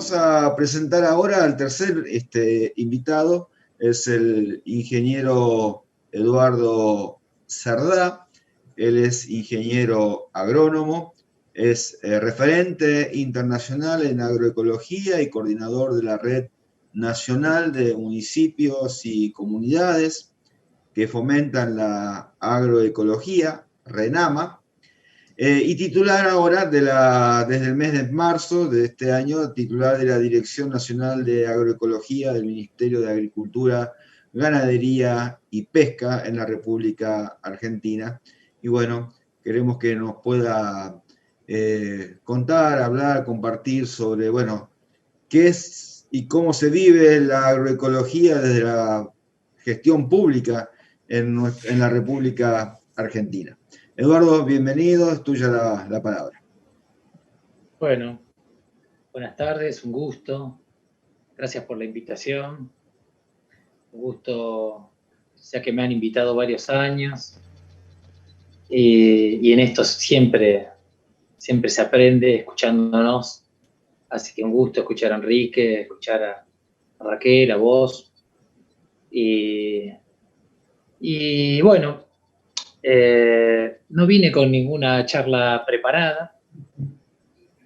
Vamos a presentar ahora al tercer invitado, es el ingeniero Eduardo Cerdá. Él es ingeniero agrónomo, es referente internacional en agroecología y coordinador de la Red Nacional de Municipios y Comunidades que fomentan la agroecología, RENAMA. Y titular ahora, desde el mes de marzo de este año, titular de la Dirección Nacional de Agroecología del Ministerio de Agricultura, Ganadería y Pesca en la República Argentina. Y bueno, queremos que nos pueda contar, hablar, compartir sobre, bueno, qué es y cómo se vive la agroecología desde la gestión pública en la República Argentina. Eduardo, bienvenido, es tuya la palabra. Bueno, buenas tardes, un gusto. Gracias por la invitación. Un gusto, ya que me han invitado varios años. Y en esto siempre se aprende escuchándonos. Así que un gusto escuchar a Enrique, escuchar a Raquel, a vos. Y bueno, no vine con ninguna charla preparada.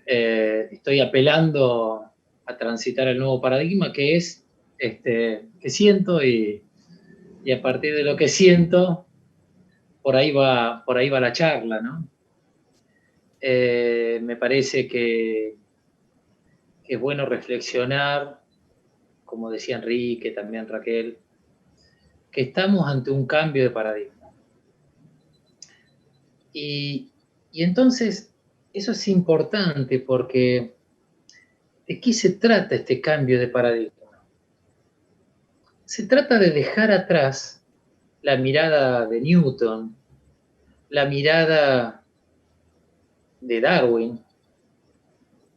Estoy apelando a transitar el nuevo paradigma que es que siento y a partir de lo que siento, por ahí va la charla, ¿no? Me parece que es bueno reflexionar, como decía Enrique, también Raquel, que estamos ante un cambio de paradigma. Y entonces eso es importante porque ¿de qué se trata este cambio de paradigma? Se trata de dejar atrás la mirada de Newton, la mirada de Darwin,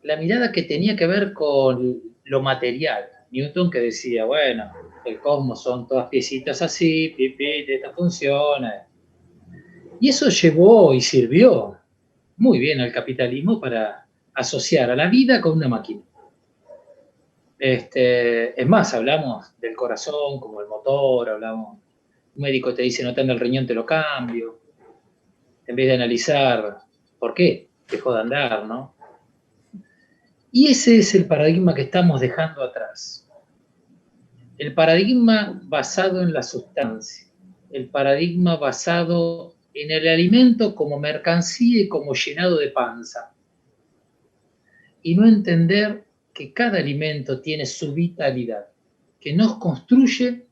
la mirada que tenía que ver con lo material. Newton que decía, bueno, el cosmos son todas piecitas así, pipit, esta funciona. Y eso llevó y sirvió muy bien al capitalismo para asociar a la vida con una máquina. Es más, hablamos del corazón como el motor, hablamos, un médico te dice, no te anda el riñón, te lo cambio, en vez de analizar por qué dejó de andar, ¿no? Y ese es el paradigma que estamos dejando atrás. El paradigma basado en la sustancia, el paradigma basado en el alimento como mercancía y como llenado de panza. Y no entender que cada alimento tiene su vitalidad, que nos construye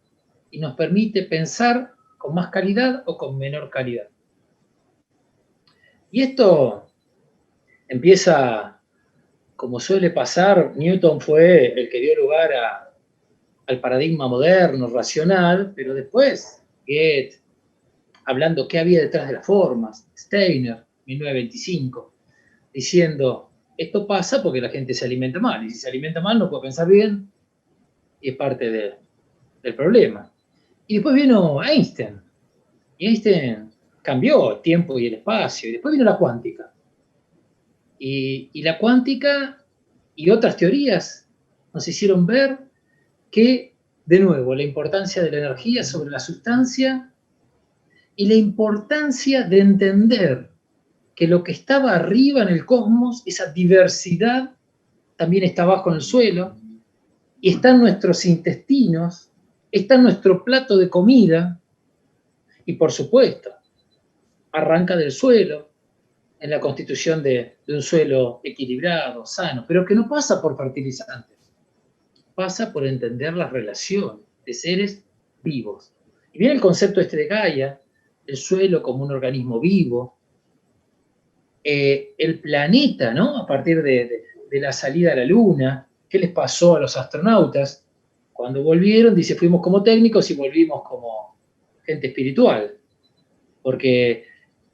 y nos permite pensar con más calidad o con menor calidad. Y esto empieza, como suele pasar, Newton fue el que dio lugar al paradigma moderno, racional, pero después Goethe, hablando qué había detrás de las formas, Steiner, 1925, diciendo, esto pasa porque la gente se alimenta mal, y si se alimenta mal no puede pensar bien, y es parte del problema. Y después vino Einstein, y Einstein cambió el tiempo y el espacio, y después vino la cuántica. Y la cuántica y otras teorías nos hicieron ver que, de nuevo, la importancia de la energía sobre la sustancia y la importancia de entender que lo que estaba arriba en el cosmos, esa diversidad, también está abajo en el suelo, y está en nuestros intestinos, está en nuestro plato de comida, y por supuesto, arranca del suelo, en la constitución de un suelo equilibrado, sano, pero que no pasa por fertilizantes, pasa por entender la relación de seres vivos. Y viene el concepto de Gaia, el suelo como un organismo vivo, el planeta, ¿no? A partir de la salida a la Luna, ¿qué les pasó a los astronautas? Cuando volvieron, dice, fuimos como técnicos y volvimos como gente espiritual. Porque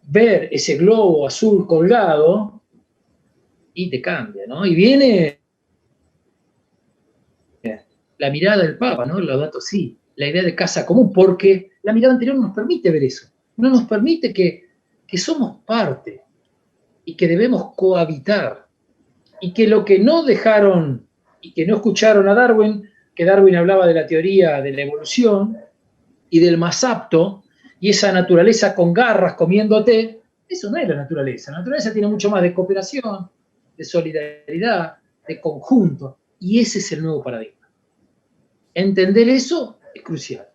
ver ese globo azul colgado y te cambia, ¿no? Y viene la mirada del Papa, ¿no? Laudato Si, la idea de casa común, porque la mirada anterior no nos permite ver eso, no nos permite que somos parte y que debemos cohabitar y que lo que no dejaron y que no escucharon a Darwin, que Darwin hablaba de la teoría de la evolución y del más apto, y esa naturaleza con garras comiéndote, eso no es la naturaleza. La naturaleza tiene mucho más de cooperación, de solidaridad, de conjunto, y ese es el nuevo paradigma. Entender eso es crucial.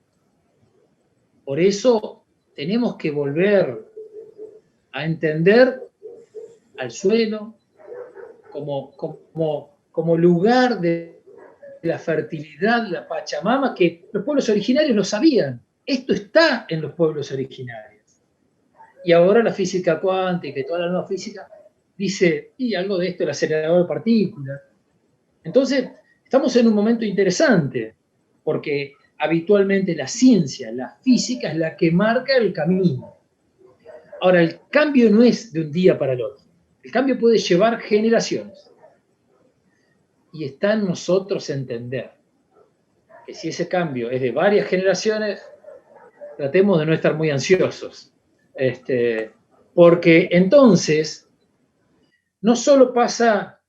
Por eso tenemos que volver a entender al suelo como lugar de la fertilidad, la Pachamama, que los pueblos originarios lo sabían. Esto está en los pueblos originarios. Y ahora la física cuántica y toda la nueva física dice, y algo de esto, el acelerador de partículas. Entonces, estamos en un momento interesante, porque habitualmente la ciencia, la física, es la que marca el camino. Ahora, el cambio no es de un día para el otro. El cambio puede llevar generaciones. Y está en nosotros entender que si ese cambio es de varias generaciones, tratemos de no estar muy ansiosos. Porque entonces, no solo pasa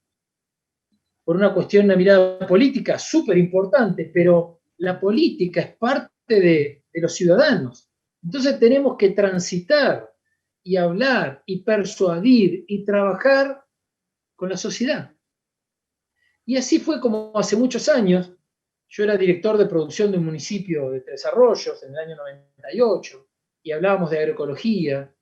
por una cuestión, una mirada política súper importante, pero la política es parte de los ciudadanos. Entonces tenemos que transitar y hablar y persuadir y trabajar con la sociedad. Y así fue como hace muchos años, yo era director de producción de un municipio de Tres Arroyos en el año 98, y hablábamos de agroecología,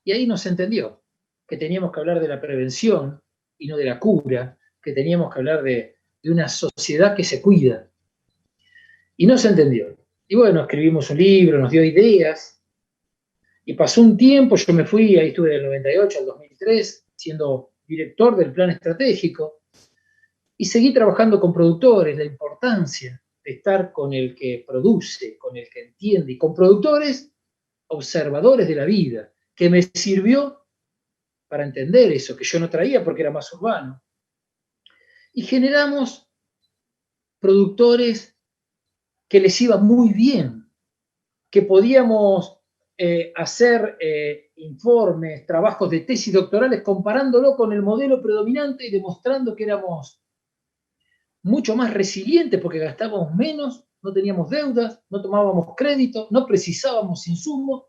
y ahí nos entendió que teníamos que hablar de la prevención y no de la cura, que teníamos que hablar de una sociedad que se cuida. Y no se entendió. Y bueno, escribimos un libro, nos dio ideas, y pasó un tiempo, yo me fui, ahí estuve del 98 al 2003, siendo director del plan estratégico, y seguí trabajando con productores, la importancia de estar con el que produce, con el que entiende, y con productores observadores de la vida, que me sirvió para entender eso, que yo no traía porque era más urbano. Y generamos productores que les iba muy bien, que podíamos hacer informes, trabajos de tesis doctorales, comparándolo con el modelo predominante y demostrando que éramos mucho más resilientes porque gastábamos menos, no teníamos deudas, no tomábamos crédito, no precisábamos insumos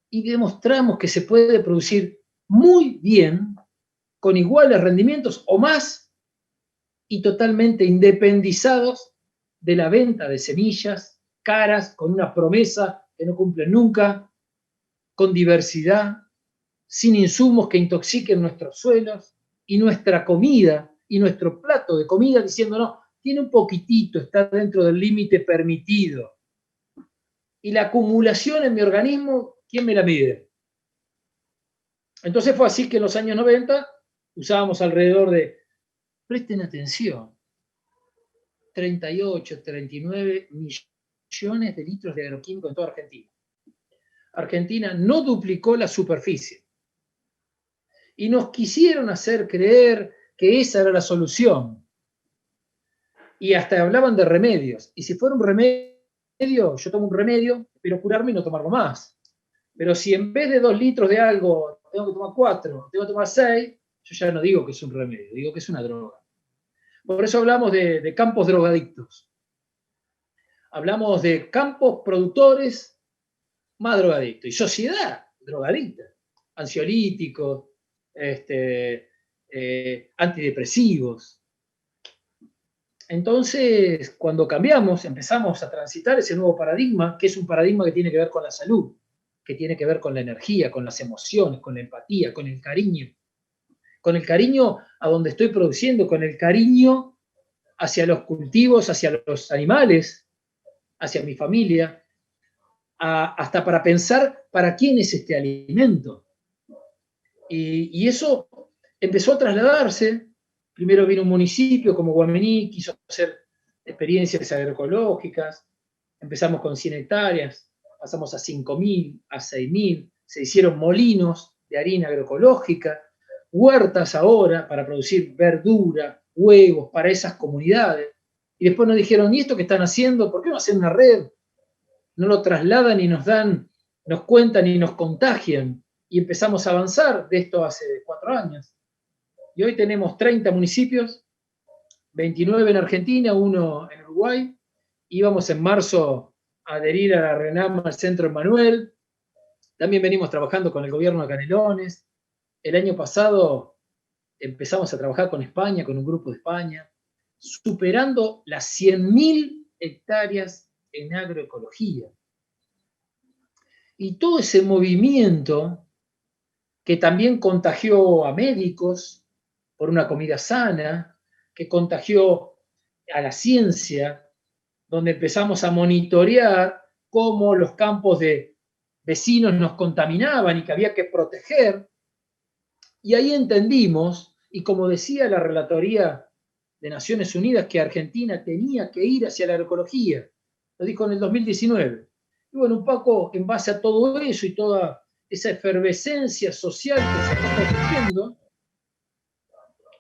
y demostramos que se puede producir muy bien, con iguales rendimientos o más, y totalmente independizados de la venta de semillas caras, con una promesa que no cumplen nunca, con diversidad, sin insumos que intoxiquen nuestros suelos y nuestra comida y nuestro plato de comida, diciendo, no, tiene un poquitito, está dentro del límite permitido. Y la acumulación en mi organismo, ¿quién me la mide? Entonces fue así que en los años 90 usábamos alrededor de, presten atención, 38, 39 millones de litros de agroquímico en toda Argentina. Argentina no duplicó la superficie. Y nos quisieron hacer creer que esa era la solución. Y hasta hablaban de remedios. Y si fuera un remedio, yo tomo un remedio, pero curarme y no tomarlo más. Pero si en vez de 2 litros de algo tengo que tomar 4, tengo que tomar 6, yo ya no digo que es un remedio, digo que es una droga. Por eso hablamos de campos drogadictos. Hablamos de campos productores más drogadictos. Y sociedad drogadicta. Ansiolíticos, antidepresivos. Entonces, cuando cambiamos, empezamos a transitar ese nuevo paradigma, que es un paradigma que tiene que ver con la salud, que tiene que ver con la energía, con las emociones, con la empatía, con el cariño a donde estoy produciendo, con el cariño hacia los cultivos, hacia los animales, hacia mi familia, hasta para pensar para quién es este alimento. Y eso empezó a trasladarse. Primero vino un municipio como Guamení, quiso hacer experiencias agroecológicas, empezamos con 100 hectáreas, pasamos a 5.000, a 6.000, se hicieron molinos de harina agroecológica, huertas ahora para producir verdura, huevos para esas comunidades. Y después nos dijeron, ¿y esto que están haciendo? ¿Por qué no hacen una red? No lo trasladan y nos cuentan y nos contagian. Y empezamos a avanzar de esto hace 4 años. Y hoy tenemos 30 municipios, 29 en Argentina, 1 en Uruguay. Íbamos en marzo a adherir a la RENAM al Centro Emmanuel. También venimos trabajando con el gobierno de Canelones. El año pasado empezamos a trabajar con España, con un grupo de España, superando las 100.000 hectáreas en agroecología. Y todo ese movimiento que también contagió a médicos por una comida sana, que contagió a la ciencia, donde empezamos a monitorear cómo los campos de vecinos nos contaminaban y que había que proteger. Y ahí entendimos, y como decía la Relatoría de Naciones Unidas, que Argentina tenía que ir hacia la agroecología. Lo dijo en el 2019. Y bueno, un poco en base a todo eso y toda esa efervescencia social que se está produciendo.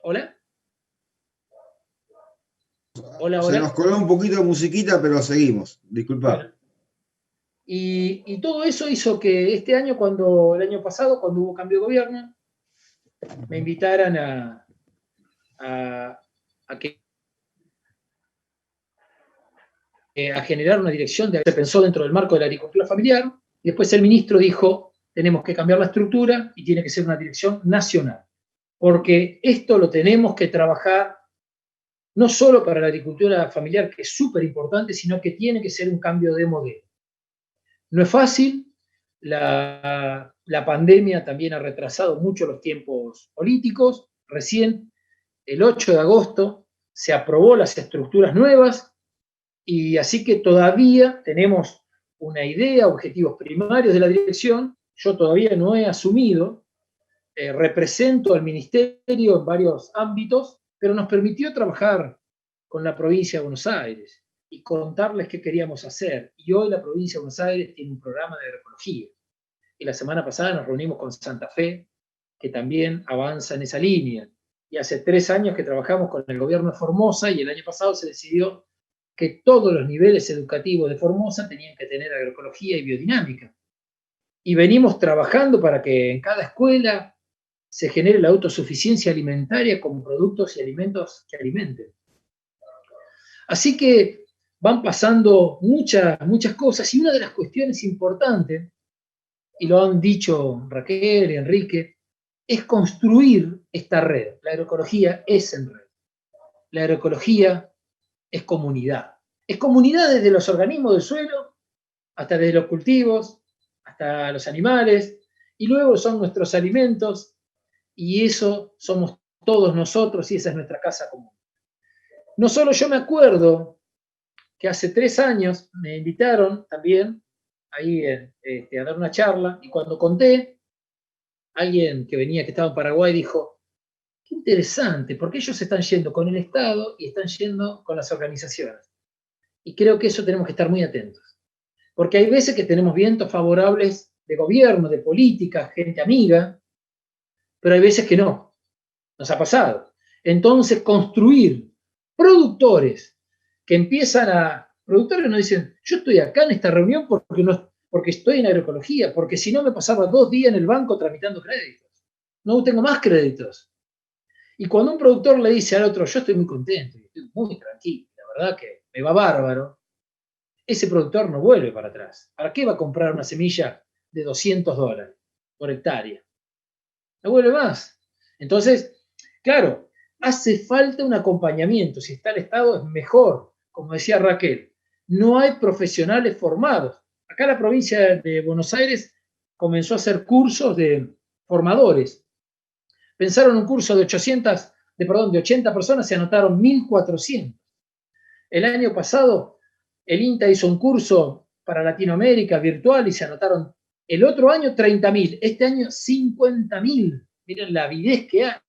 ¿Hola? Hola, Se hola. nos coló un poquito de musiquita, pero seguimos. Disculpa. Bueno, y todo eso hizo que este año, el año pasado, cuando hubo cambio de gobierno, me invitaran a generar una dirección se pensó dentro del marco de la agricultura familiar, y después el ministro dijo, tenemos que cambiar la estructura y tiene que ser una dirección nacional, porque esto lo tenemos que trabajar no solo para la agricultura familiar, que es súper importante, sino que tiene que ser un cambio de modelo. No es fácil, la pandemia también ha retrasado mucho los tiempos políticos. Recién, el 8 de agosto, se aprobó las estructuras nuevas, y así que todavía tenemos una idea, objetivos primarios de la dirección. Yo todavía no he asumido, represento al ministerio en varios ámbitos, pero nos permitió trabajar con la provincia de Buenos Aires y contarles qué queríamos hacer. Y hoy la provincia de Buenos Aires tiene un programa de agroecología. Y la semana pasada nos reunimos con Santa Fe, que también avanza en esa línea. Y hace 3 años que trabajamos con el gobierno de Formosa, y el año pasado se decidió que todos los niveles educativos de Formosa tenían que tener agroecología y biodinámica. Y venimos trabajando para que en cada escuela se genere la autosuficiencia alimentaria con productos y alimentos que alimenten. Así que van pasando muchas cosas, y una de las cuestiones importantes, y lo han dicho Raquel y Enrique, es construir esta red. La agroecología es en red. La agroecología es comunidad. Es comunidad desde los organismos del suelo, hasta desde los cultivos, hasta los animales, y luego son nuestros alimentos, y eso somos todos nosotros, y esa es nuestra casa común. No solo yo me acuerdo que hace 3 años me invitaron también ahí a dar una charla, y cuando conté, alguien que estaba en Paraguay dijo, qué interesante, porque ellos están yendo con el Estado y están yendo con las organizaciones. Y creo que eso tenemos que estar muy atentos. Porque hay veces que tenemos vientos favorables de gobierno, de política, gente amiga, pero hay veces que no. Nos ha pasado. Entonces, construir productores que productores nos dicen, yo estoy acá en esta reunión porque estoy en agroecología, porque si no me pasaba 2 días en el banco tramitando créditos. No tengo más créditos. Y cuando un productor le dice al otro, yo estoy muy contento, estoy muy tranquilo, la verdad que me va bárbaro, ese productor no vuelve para atrás. ¿Para qué va a comprar una semilla de $200 por hectárea? No vuelve más. Entonces, claro, hace falta un acompañamiento. Si está el Estado es mejor, como decía Raquel. No hay profesionales formados. Acá la provincia de Buenos Aires comenzó a hacer cursos de formadores. Pensaron un curso de 80 personas, se anotaron 1.400. El año pasado, el INTA hizo un curso para Latinoamérica virtual y se anotaron el otro año 30.000, este año 50.000. Miren la avidez que hay.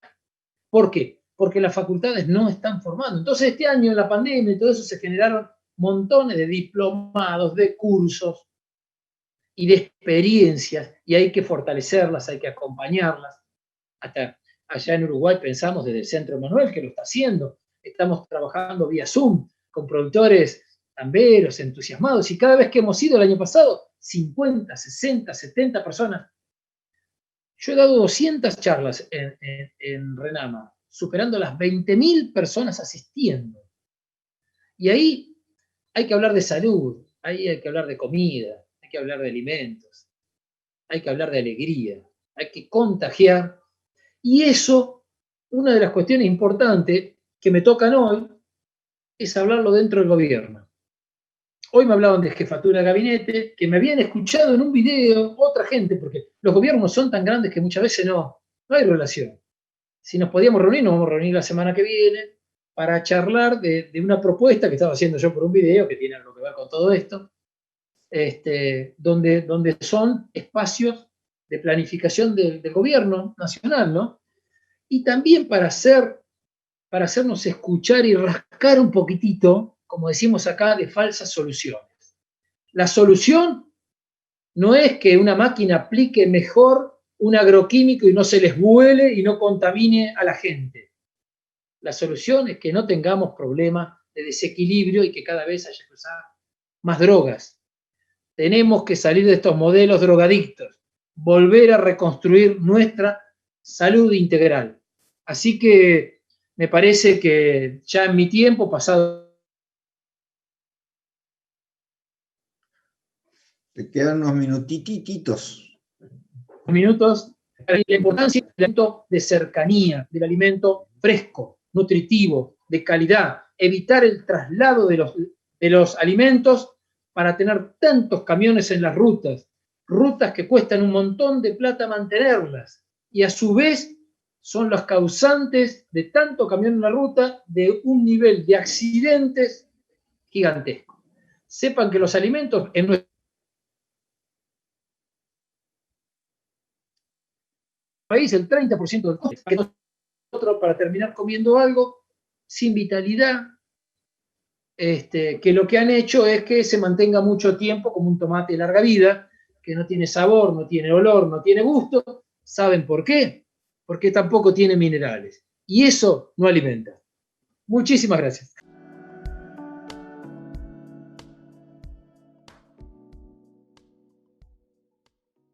¿Por qué? Porque las facultades no están formando. Entonces este año en la pandemia y todo eso se generaron montones de diplomados, de cursos y de experiencias, y hay que fortalecerlas, hay que acompañarlas. Hasta allá en Uruguay pensamos desde el Centro Emmanuel, que lo está haciendo. Estamos trabajando vía Zoom con productores tamberos, entusiasmados, y cada vez que hemos ido el año pasado, 50, 60, 70 personas. Yo he dado 200 charlas en Renama superando las 20.000 personas asistiendo. Y ahí hay que hablar de salud, ahí hay que hablar de comida, hay que hablar de alimentos, hay que hablar de alegría, hay que contagiar. Y eso, una de las cuestiones importantes que me tocan hoy, es hablarlo dentro del gobierno. Hoy me hablaban de jefatura de gabinete, que me habían escuchado en un video otra gente, porque los gobiernos son tan grandes que muchas veces no hay relación. Si nos podíamos reunir, nos vamos a reunir la semana que viene para charlar de una propuesta que estaba haciendo yo por un video, que tiene algo que ver con todo esto, donde son espacios de planificación del gobierno nacional, ¿no? Y también para hacernos escuchar y rascar un poquitito, como decimos acá, de falsas soluciones. La solución no es que una máquina aplique mejor un agroquímico y no se les vuele y no contamine a la gente. La solución es que no tengamos problemas de desequilibrio y que cada vez haya que usar más drogas. Tenemos que salir de estos modelos drogadictos, volver a reconstruir nuestra salud integral. Así que me parece que ya en mi tiempo pasado... Te quedan unos minutititos. Minutos, la importancia del alimento de cercanía, del alimento fresco, nutritivo, de calidad, evitar el traslado de los alimentos para tener tantos camiones en las rutas que cuestan un montón de plata mantenerlas, y a su vez son los causantes de tanto camión en la ruta, de un nivel de accidentes gigantesco. Sepan que los alimentos en nuestro país, el 30% del costo, que nosotros para terminar comiendo algo sin vitalidad, que lo que han hecho es que se mantenga mucho tiempo como un tomate de larga vida, que no tiene sabor, no tiene olor, no tiene gusto. ¿Saben por qué? Porque tampoco tiene minerales. Y eso no alimenta. Muchísimas gracias.